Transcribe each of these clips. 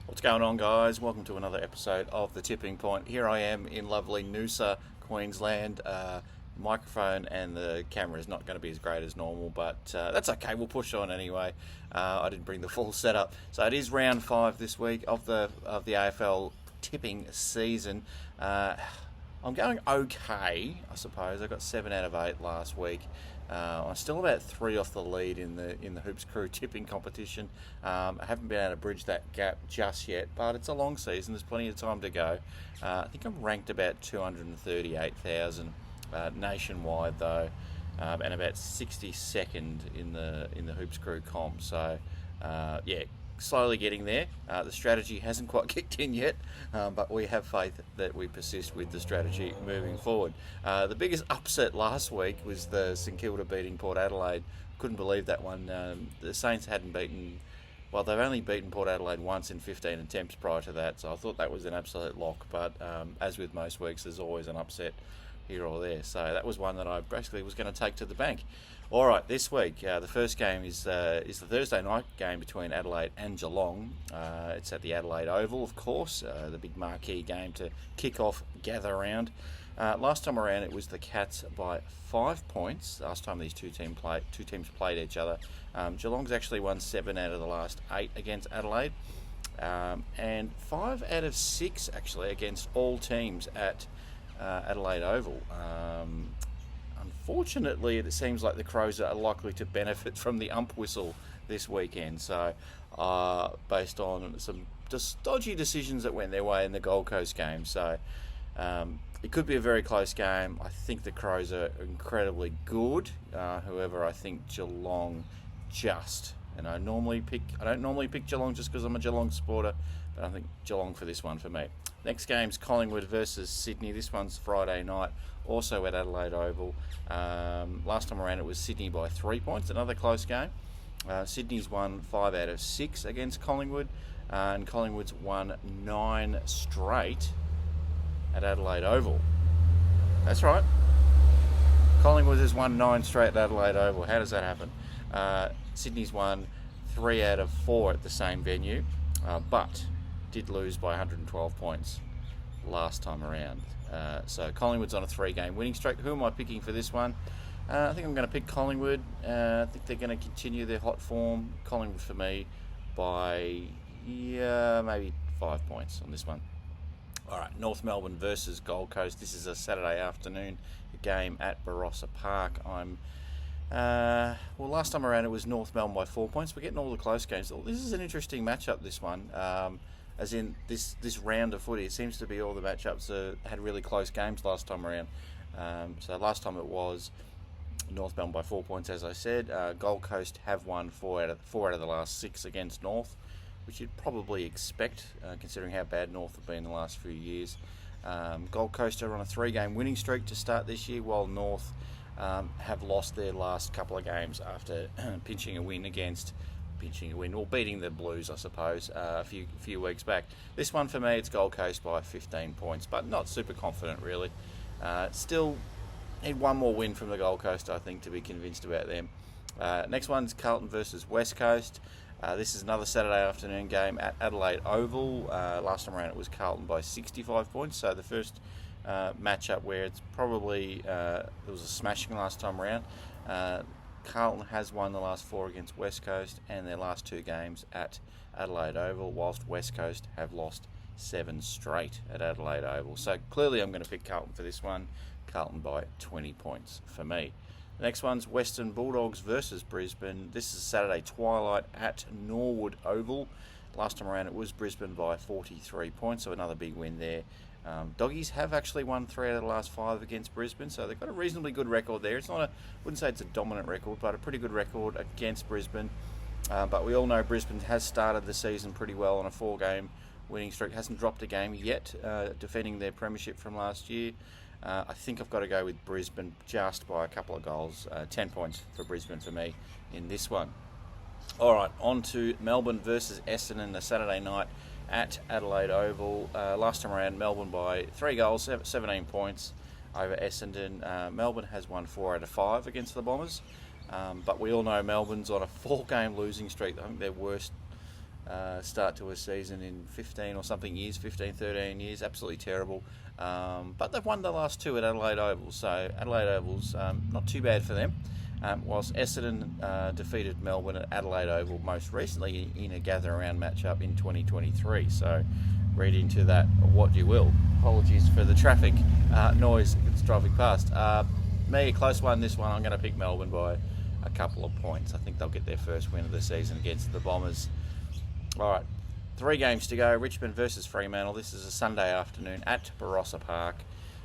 What's going on, guys? Welcome to another episode of The Tipping Point. Here I am in lovely Noosa, Queensland. Microphone and the camera is not going to be as great as normal, but that's okay. We'll push on anyway. I didn't bring the full setup, so it is round 5 this week of the AFL tipping season. I'm going okay, I suppose. I got 7 out of 8 last week. I'm still about 3 off the lead in the Hoops Crew tipping competition. I haven't been able to bridge that gap just yet, but it's a long season. There's plenty of time to go. I think I'm ranked about 238,000 nationwide though, and about 62nd in the Hoops Crew comp. So yeah, slowly getting there. The strategy hasn't quite kicked in yet, but we have faith that we persist with the strategy moving forward. The biggest upset last week was the St Kilda beating Port Adelaide. Couldn't believe that one. The Saints hadn't beaten, well, they've only beaten Port Adelaide once in 15 attempts prior to that, so I thought that was an absolute lock. But as with most weeks, there's always an upset here or there. So that was one that I basically was going to take to the bank. All right, this week the first game is the Thursday night game between Adelaide and Geelong. It's at the Adelaide Oval, of course, the big marquee game to kick off Gather Round. Last time around, it was the Cats by 5 points. Last time these two teams played each other. Geelong's actually won 7 out of the last 8 against Adelaide, and 5 out of 6 actually against all teams at Adelaide Oval. Unfortunately, it seems like the Crows are likely to benefit from the ump whistle this weekend. So, based on some just dodgy decisions that went their way in the Gold Coast game. So, it could be a very close game. I think the Crows are incredibly good. However, I think Geelong just, and I don't normally pick Geelong just because I'm a Geelong supporter, but I think Geelong for this one for me. Next game's Collingwood versus Sydney. This one's Friday night, also at Adelaide Oval. Last time around it was Sydney by 3 points, another close game. Sydney's won 5 out of 6 against Collingwood, and Collingwood's won 9 straight at Adelaide Oval. That's right. Collingwood has won 9 straight at Adelaide Oval. How does that happen? Sydney's won 3 out of 4 at the same venue, but did lose by 112 points last time around. So Collingwood's on a 3-game winning streak. Who am I picking for this one? I think I'm going to pick Collingwood. I think they're going to continue their hot form. Collingwood for me by maybe 5 points on this one. All right, North Melbourne versus Gold Coast. This is a Saturday afternoon game at Barossa Park. Last time around it was North Melbourne by 4 points. We're getting all the close games. This is an interesting matchup, this one. As in this round of footy, it seems to be all the matchups had really close games last time around. So last time it was North Melbourne by 4 points, as I said. Gold Coast have won 4 out of the last 6 against North, which you'd probably expect, considering how bad North have been in the last few years. Gold Coast are on a 3-game winning streak to start this year, while North have lost their last couple of games after beating the Blues, I suppose, a few weeks back. This one for me, it's Gold Coast by 15 points, but not super confident really. Still need one more win from the Gold Coast, I think, to be convinced about them. Next one's Carlton versus West Coast. This is another Saturday afternoon game at Adelaide Oval. Last time around it was Carlton by 65 points, so the first matchup where it's probably there was a smashing last time around. Carlton has won the last 4 against West Coast and their last 2 games at Adelaide Oval, whilst West Coast have lost 7 straight at Adelaide Oval. So clearly I'm going to pick Carlton for this one. Carlton by 20 points for me. The next one's Western Bulldogs versus Brisbane. This is Saturday twilight at Norwood Oval. Last time around it was Brisbane by 43 points, so another big win there. Doggies have actually won 3 out of the last 5 against Brisbane, so they've got a reasonably good record there. Wouldn't say it's a dominant record, but a pretty good record against Brisbane. But we all know Brisbane has started the season pretty well on a 4-game winning streak. Hasn't dropped a game yet, defending their premiership from last year. I think I've got to go with Brisbane just by a couple of goals. 10 points for Brisbane for me in this one. All right, on to Melbourne versus Essendon, the Saturday night at Adelaide Oval. Last time around, Melbourne by 3 goals, 17 points over Essendon. Melbourne has won 4 out of 5 against the Bombers, but we all know Melbourne's on a 4-game losing streak. I think their worst start to a season in 15 or something years, 15, 13 years. Absolutely terrible. But they've won the last two at Adelaide Oval, so Adelaide Oval's not too bad for them. Whilst Essendon defeated Melbourne at Adelaide Oval most recently in a gather-around matchup in 2023. So read into that what you will. Apologies for the traffic noise that's driving past. Me, a close one, this one. I'm going to pick Melbourne by a couple of points. I think they'll get their first win of the season against the Bombers. All right, 3 games to go. Richmond versus Fremantle. This is a Sunday afternoon at Barossa Park.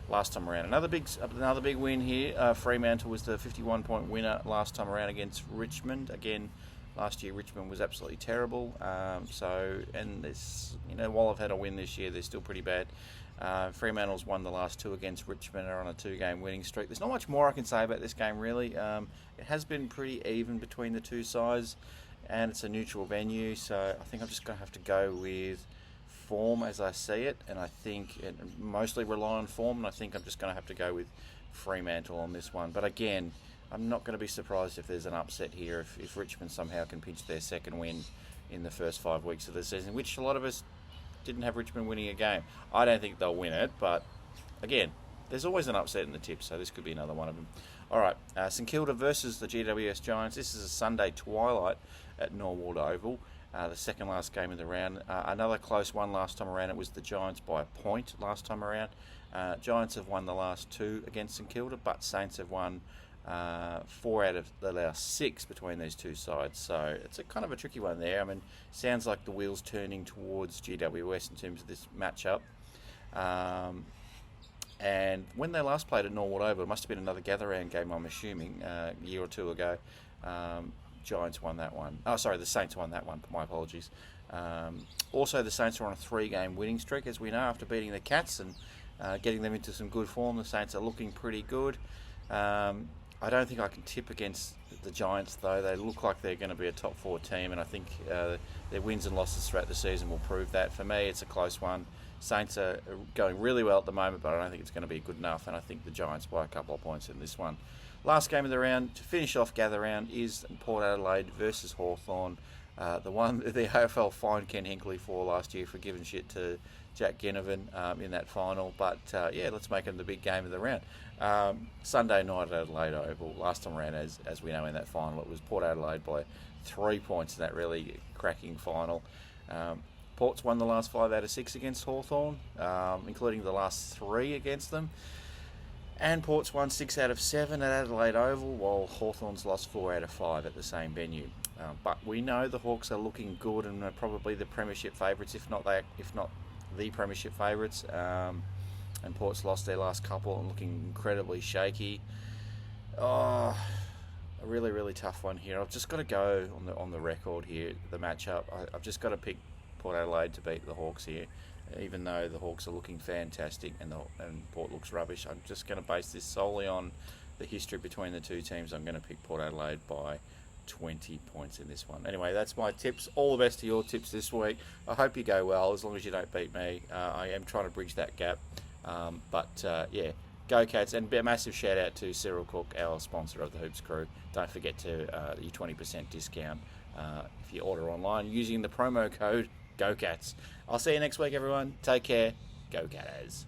Last time around, another big win here. Fremantle was the 51-point winner last time around against Richmond. Again, last year Richmond was absolutely terrible. And this, while I've had a win this year, they're still pretty bad. Fremantle's won the last 2 against Richmond. Are on a 2-game winning streak. There's not much more I can say about this game really. It has been pretty even between the two sides, and it's a neutral venue, so I think I'm just going to have to go with form as I see it, and I think it mostly rely on form, and I think I'm just going to have to go with Fremantle on this one. But again, I'm not going to be surprised if there's an upset here if Richmond somehow can pinch their second win in the first 5 weeks of the season, which a lot of us didn't have Richmond winning a game. I don't think they'll win it, but again, there's always an upset in the tips, so this could be another one of them. All right, St Kilda versus the GWS Giants. This is a Sunday twilight at Norwood Oval. The second last game of the round. Another close one last time around. It was the Giants by a point last time around. Giants have won the last 2 against St Kilda, but Saints have won 4 out of the last 6 between these two sides. So it's a kind of a tricky one there. I mean, sounds like the wheel's turning towards GWS in terms of this matchup. And when they last played at Norwood Oval, it must have been another gather-round game, I'm assuming, a year or 2 ago. Giants won that one. Oh, sorry, the Saints won that one. My apologies. Also, the Saints are on a 3-game winning streak, as we know, after beating the Cats and getting them into some good form. The Saints are looking pretty good. I don't think I can tip against the Giants, though. They look like they're going to be a top 4 team, and I think their wins and losses throughout the season will prove that. For me, it's a close one. Saints are going really well at the moment, but I don't think it's going to be good enough, and I think the Giants by a couple of points in this one. Last game of the round, to finish off gather round, is Port Adelaide versus Hawthorn. The one the AFL fined Ken Hinkley for last year for giving shit to Jack Ginnivan in that final. But let's make him the big game of the round. Sunday night at Adelaide Oval. Last time around, as we know in that final, it was Port Adelaide by 3 points in that really cracking final. Port's won the last 5 out of 6 against Hawthorn, including the last 3 against them. And Port's won 6 out of 7 at Adelaide Oval, while Hawthorn's lost 4 out of 5 at the same venue. But we know the Hawks are looking good and are probably the premiership favourites, if not the premiership favourites. And Port's lost their last couple and looking incredibly shaky. Oh, a really, really tough one here. I've just got to go on the record here, the matchup. I've just got to pick Port Adelaide to beat the Hawks here. Even though the Hawks are looking fantastic and Port looks rubbish, I'm just going to base this solely on the history between the two teams. I'm going to pick Port Adelaide by 20 points in this one. Anyway, that's my tips. All the best to your tips this week. I hope you go well, as long as you don't beat me. I am trying to bridge that gap. Go Cats, and a massive shout out to Cyril Cook, our sponsor of the Hoops Crew. Don't forget to your 20% discount if you order online using the promo code GoCats. I'll see you next week, everyone. Take care. Go Catters.